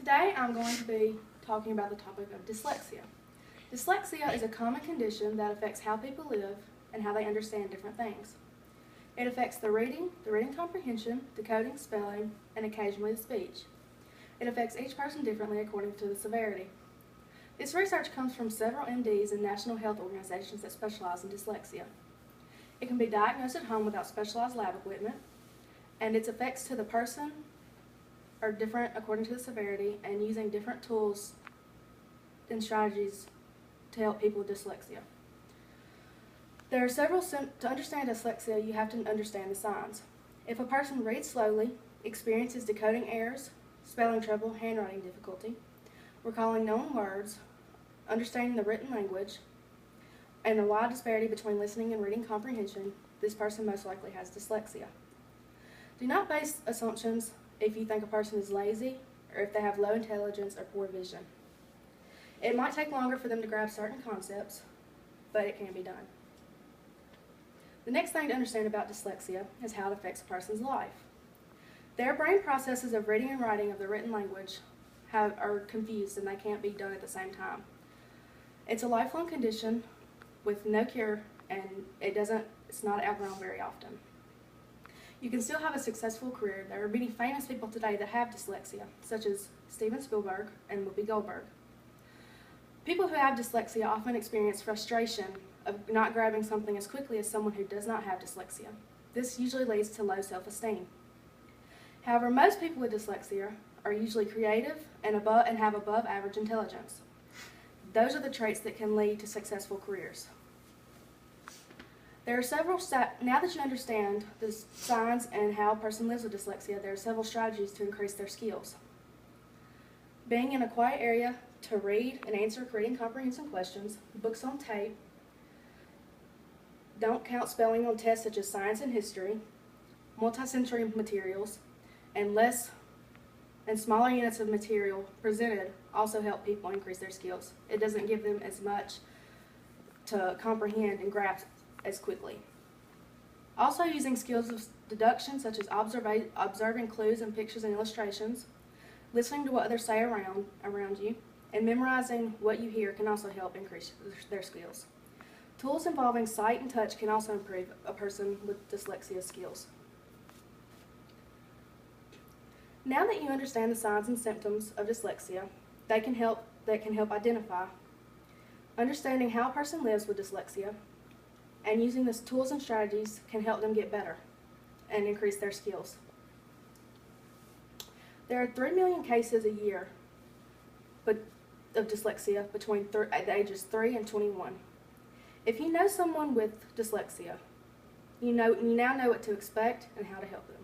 Today I'm going to be talking about the topic of dyslexia. Dyslexia is a common condition that affects how people live and how they understand different things. It affects the reading comprehension, decoding, spelling, and occasionally the speech. It affects each person differently according to the severity. This research comes from several MDs and national health organizations that specialize in dyslexia. It can be diagnosed at home without specialized lab equipment, and its effects to the person are different according to the severity and using different tools and strategies to help people with dyslexia. There are to understand dyslexia, you have to understand the signs. If a person reads slowly, experiences decoding errors, spelling trouble, handwriting difficulty, recalling known words, understanding the written language, and the wide disparity between listening and reading comprehension, this person most likely has dyslexia. Do not base assumptions if you think a person is lazy or if they have low intelligence or poor vision. It might take longer for them to grasp certain concepts, but it can be done. The next thing to understand about dyslexia is how it affects a person's life. Their brain processes of reading and writing of the written language are confused and they can't be done at the same time. It's a lifelong condition with no cure, and it's not outgrown very often. You can still have a successful career. There are many famous people today that have dyslexia, such as Steven Spielberg and Whoopi Goldberg. People who have dyslexia often experience frustration of not grabbing something as quickly as someone who does not have dyslexia. This usually leads to low self-esteem. However, most people with dyslexia are usually creative and have above average intelligence. Those are the traits that can lead to successful careers. There are now that you understand the signs and how a person lives with dyslexia, there are several strategies to increase their skills. Being in a quiet area to read and answer reading comprehension questions, books on tape, don't count spelling on tests such as science and history, multi-sensory materials, and smaller units of material presented also help people increase their skills. It doesn't give them as much to comprehend and grasp as quickly. Also using skills of deduction such as observing clues and pictures and illustrations, listening to what others say around you, and memorizing what you hear can also help increase their skills. Tools involving sight and touch can also improve a person with dyslexia skills. Now that you understand the signs and symptoms of dyslexia, that can help identify. Understanding how a person lives with dyslexia and using these tools and strategies can help them get better and increase their skills. There are 3 million cases a year of dyslexia between the ages 3 and 21. If you know someone with dyslexia, you now know what to expect and how to help them.